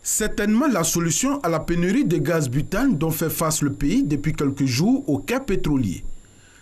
Certainement la solution à la pénurie de gaz butane dont fait face le pays depuis quelques jours au quai pétrolier.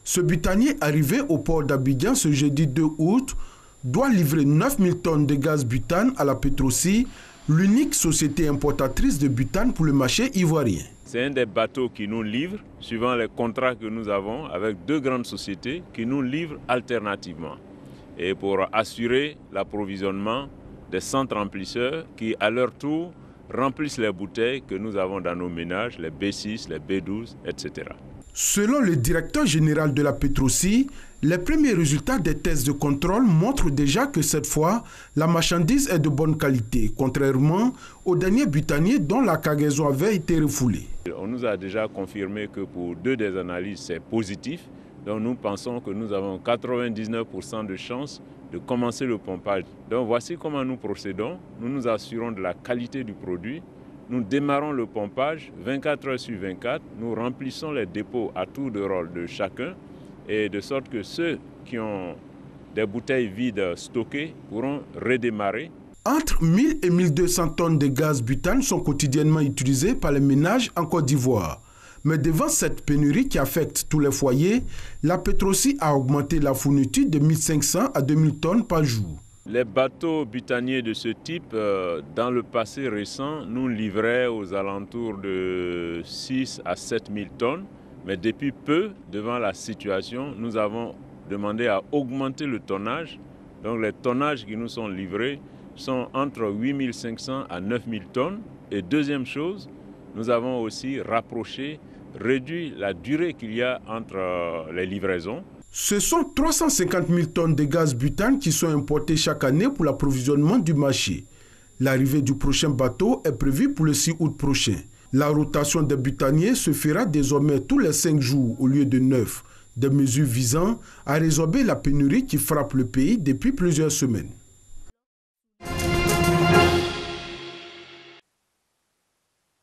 Ce butanier arrivé au port d'Abidjan ce jeudi 2 août doit livrer 9000 tonnes de gaz butane à la Petrosi, l'unique société importatrice de butane pour le marché ivoirien. C'est un des bateaux qui nous livre, suivant les contrats que nous avons avec deux grandes sociétés qui nous livrent alternativement. Et pour assurer l'approvisionnement des centres remplisseurs qui, à leur tour, remplissent les bouteilles que nous avons dans nos ménages, les B6, les B12, etc. Selon le directeur général de la Petrosi, les premiers résultats des tests de contrôle montrent déjà que cette fois, la marchandise est de bonne qualité, contrairement au dernier butanier dont la cargaison avait été refoulée. On nous a déjà confirmé que pour deux des analyses, c'est positif. Donc nous pensons que nous avons 99% de chances de commencer le pompage. Donc voici comment nous procédons. Nous nous assurons de la qualité du produit. Nous démarrons le pompage 24 heures sur 24. Nous remplissons les dépôts à tour de rôle de chacun et de sorte que ceux qui ont des bouteilles vides stockées pourront redémarrer. Entre 1000 et 1200 tonnes de gaz butane sont quotidiennement utilisées par les ménages en Côte d'Ivoire. Mais devant cette pénurie qui affecte tous les foyers, la Petrosi a augmenté la fourniture de 1500 à 2000 tonnes par jour. Les bateaux butaniers de ce type, dans le passé récent, nous livraient aux alentours de 6 à 7 000 tonnes. Mais depuis peu, devant la situation, nous avons demandé à augmenter le tonnage. Donc les tonnages qui nous sont livrés sont entre 8 500 à 9 000 tonnes. Et deuxième chose, nous avons aussi rapproché, réduit la durée qu'il y a entre les livraisons. Ce sont 350 000 tonnes de gaz butane qui sont importées chaque année pour l'approvisionnement du marché. L'arrivée du prochain bateau est prévue pour le 6 août prochain. La rotation des butaniers se fera désormais tous les 5 jours au lieu de 9, des mesures visant à résorber la pénurie qui frappe le pays depuis plusieurs semaines.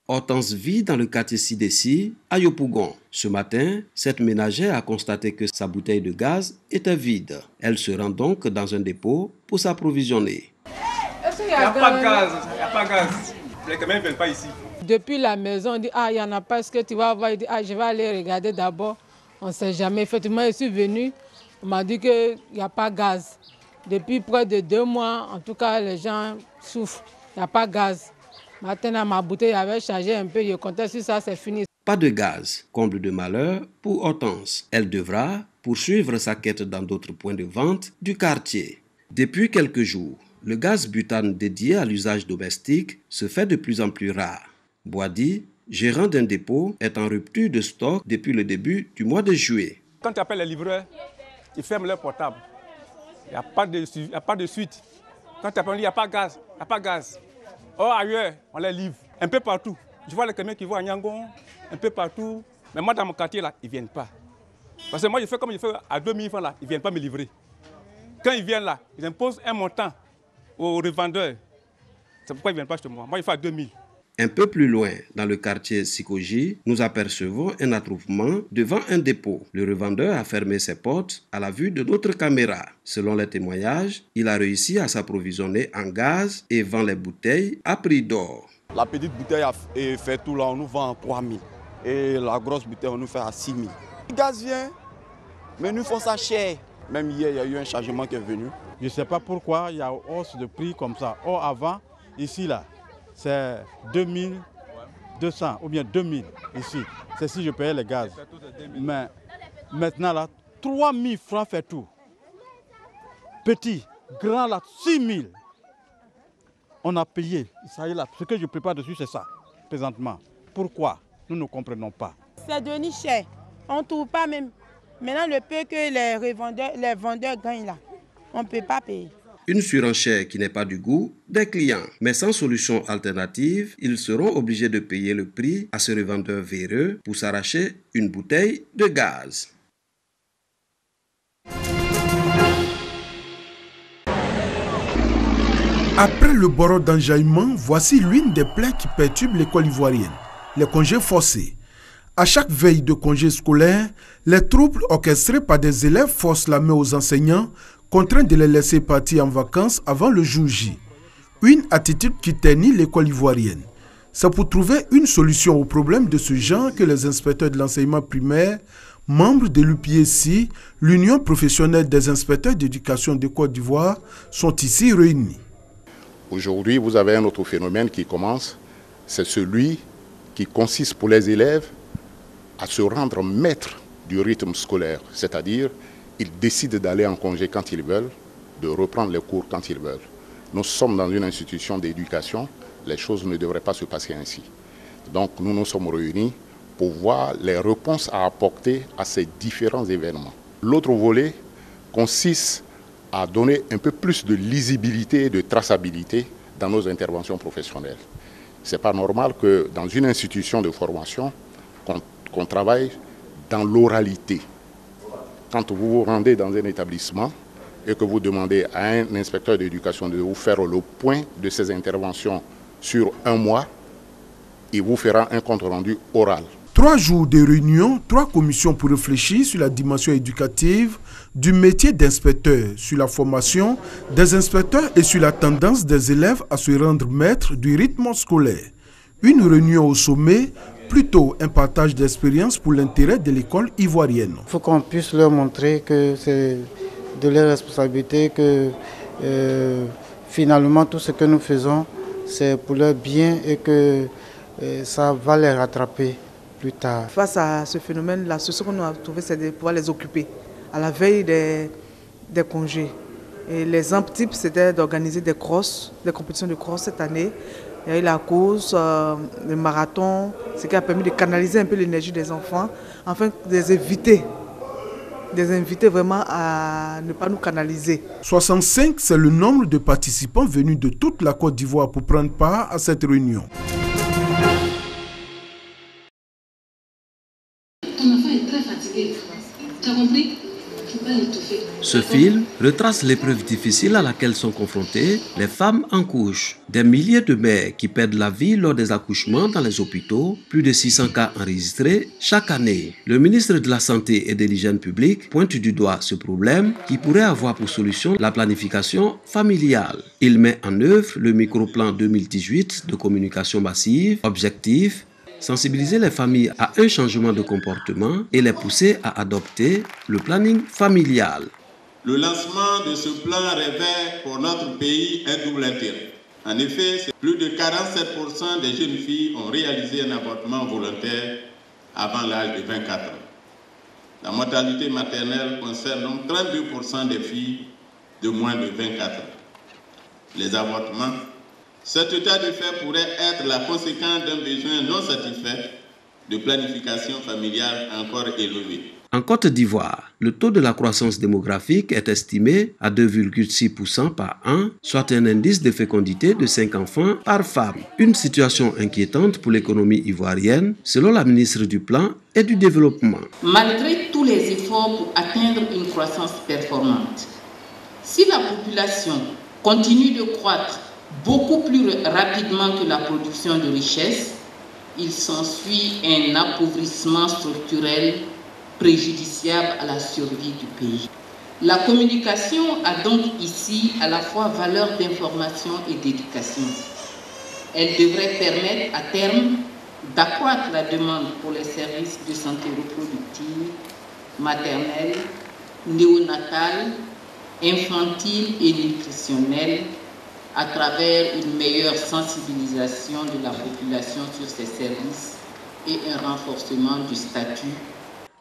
Hortense vit dans le quartier Sidessi, à Yopougon. Ce matin, cette ménagère a constaté que sa bouteille de gaz était vide. Elle se rend donc dans un dépôt pour s'approvisionner. Il n'y a pas de gaz, il n'y a pas de gaz. Les camions ne viennent pas ici. Depuis la maison, on dit « Ah, il n'y en a pas, est-ce que tu vas voir ?» Il dit « Ah, je vais aller regarder d'abord. » On ne sait jamais. Effectivement, je suis venu, on m'a dit qu'il n'y a pas de gaz. Depuis près de 2 mois, en tout cas, les gens souffrent. Il n'y a pas de gaz. Maintenant, ma bouteille avait chargé un peu, je comptais sur ça, c'est fini. Pas de gaz, comble de malheur pour Hortense. Elle devra poursuivre sa quête dans d'autres points de vente du quartier. Depuis quelques jours, le gaz butane dédié à l'usage domestique se fait de plus en plus rare. Boadi, gérant d'un dépôt, est en rupture de stock depuis le début du mois de juillet. Quand tu appelles les livreurs, ils ferment leur portable. Il n'y a pas de suite. Quand tu appelles, il n'y a pas de gaz. Il n'y a pas de gaz. Or, ailleurs, on les livre un peu partout. Je vois les camions qui vont à Yangon, un peu partout. Mais moi, dans mon quartier, là, ils ne viennent pas. Parce que moi, je fais comme je fais à 2000 francs, là, ils ne viennent pas me livrer. Quand ils viennent là, ils imposent un montant aux revendeurs. C'est pourquoi ils ne viennent pas chez moi. Moi, il faut à 2000. Un peu plus loin, dans le quartier Sikoji, nous apercevons un attroupement devant un dépôt. Le revendeur a fermé ses portes à la vue de notre caméra. Selon les témoignages, il a réussi à s'approvisionner en gaz et vend les bouteilles à prix d'or. La petite bouteille fait tout là, on nous vend à 3 000. Et la grosse bouteille, on nous fait à 6 000. Le gaz vient, mais nous font ça cher. Même hier, il y a eu un changement qui est venu. Je ne sais pas pourquoi il y a une hausse de prix comme ça. Or, avant, ici, là, c'est 2200 ou bien 2000 ici. C'est si je payais le gaz. Mais maintenant, là, 3000 francs fait tout. Petit, grand, là, 6000. On a payé. Ça y est là. Ce que je prépare dessus, c'est ça, présentement. Pourquoi? Nous ne comprenons pas. C'est devenu cher. On ne trouve pas même. Maintenant, le peu que les vendeurs gagnent là, on ne peut pas payer. Une surenchère qui n'est pas du goût des clients. Mais sans solution alternative, ils seront obligés de payer le prix à ce revendeur véreux pour s'arracher une bouteille de gaz. Après le barreau d'enjaillement, voici l'une des plaies qui perturbe l'école ivoirienne, les congés forcés. À chaque veille de congé scolaire, les troubles orchestrés par des élèves forcent la main aux enseignants, contraints de les laisser partir en vacances avant le jour J. Une attitude qui ternit l'école ivoirienne. C'est pour trouver une solution au problème de ce genre que les inspecteurs de l'enseignement primaire, membres de l'UPSI, l'Union professionnelle des inspecteurs d'éducation de Côte d'Ivoire, sont ici réunis. Aujourd'hui, vous avez un autre phénomène qui commence, c'est celui qui consiste pour les élèves à se rendre maîtres du rythme scolaire, c'est-à-dire ils décident d'aller en congé quand ils veulent, de reprendre les cours quand ils veulent. Nous sommes dans une institution d'éducation, les choses ne devraient pas se passer ainsi. Donc nous nous sommes réunis pour voir les réponses à apporter à ces différents événements. L'autre volet consiste à donner un peu plus de lisibilité et de traçabilité dans nos interventions professionnelles. Ce n'est pas normal que dans une institution de formation, qu'on travaille dans l'oralité. Quand vous vous rendez dans un établissement et que vous demandez à un inspecteur d'éducation de vous faire le point de ses interventions sur un mois, il vous fera un compte rendu oral. 3 jours de réunion, 3 commissions pour réfléchir sur la dimension éducative du métier d'inspecteur, sur la formation des inspecteurs et sur la tendance des élèves à se rendre maîtres du rythme scolaire. Une réunion au sommet, plutôt un partage d'expérience pour l'intérêt de l'école ivoirienne. Il faut qu'on puisse leur montrer que c'est de leur responsabilité, que finalement tout ce que nous faisons, c'est pour leur bien et que ça va les rattraper plus tard. Face à ce phénomène, la solution qu'on a trouvée, c'est de pouvoir les occuper à la veille des congés. Et l'exemple type, c'était d'organiser des crosses, des compétitions de cross cette année. Il y a eu la course, le marathon, ce qui a permis de canaliser un peu l'énergie des enfants, afin de les inviter vraiment à ne pas nous canaliser. 65, c'est le nombre de participants venus de toute la Côte d'Ivoire pour prendre part à cette réunion. Ton enfant est très fatigué. Tu as compris? Ce film retrace l'épreuve difficile à laquelle sont confrontées les femmes en couche. Des milliers de mères qui perdent la vie lors des accouchements dans les hôpitaux, plus de 600 cas enregistrés chaque année. Le ministre de la Santé et de l'Hygiène publique pointe du doigt ce problème qui pourrait avoir pour solution la planification familiale. Il met en œuvre le microplan 2018 de communication massive, objectif, sensibiliser les familles à un changement de comportement et les pousser à adopter le planning familial. Le lancement de ce plan revêt pour notre pays un double intérêt. En effet, plus de 47% des jeunes filles ont réalisé un avortement volontaire avant l'âge de 24 ans. La mortalité maternelle concerne donc 32% des filles de moins de 24 ans. Les avortements, cet état de fait pourrait être la conséquence d'un besoin non satisfait de planification familiale encore élevé. En Côte d'Ivoire, le taux de la croissance démographique est estimé à 2,6% par an, soit un indice de fécondité de 5 enfants par femme. Une situation inquiétante pour l'économie ivoirienne, selon la ministre du Plan et du Développement. Malgré tous les efforts pour atteindre une croissance performante, si la population continue de croître beaucoup plus rapidement que la production de richesses, il s'ensuit un appauvrissement structurel préjudiciable à la survie du pays. La communication a donc ici à la fois valeur d'information et d'éducation. Elle devrait permettre à terme d'accroître la demande pour les services de santé reproductive, maternelle, néonatale, infantile et nutritionnelle, à travers une meilleure sensibilisation de la population sur ces services et un renforcement du statut.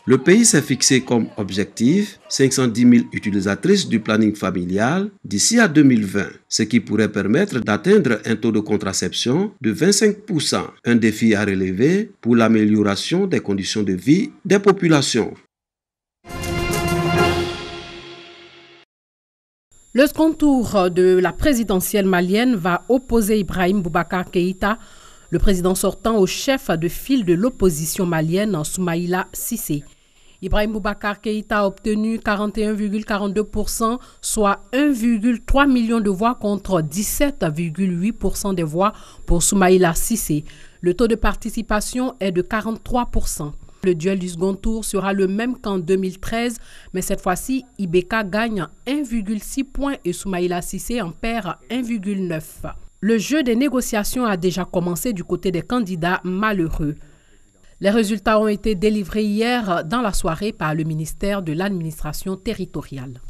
Le pays s'est fixé comme objectif 510 000 utilisatrices du planning familial d'ici à 2020, ce qui pourrait permettre d'atteindre un taux de contraception de 25%, un défi à relever pour l'amélioration des conditions de vie des populations. Le second tour de la présidentielle malienne va opposer Ibrahim Boubacar Keïta, le président sortant, au chef de file de l'opposition malienne, Soumaïla Cissé. Ibrahim Boubacar Keïta a obtenu 41,42%, soit 1,3 million de voix contre 17,8% des voix pour Soumaïla Cissé. Le taux de participation est de 43%. Le duel du second tour sera le même qu'en 2013, mais cette fois-ci, Ibeka gagne 1,6 points et Soumaïla Cissé en perd 1,9. le jeu des négociations a déjà commencé du côté des candidats malheureux. Les résultats ont été délivrés hier dans la soirée par le ministère de l'administration territoriale.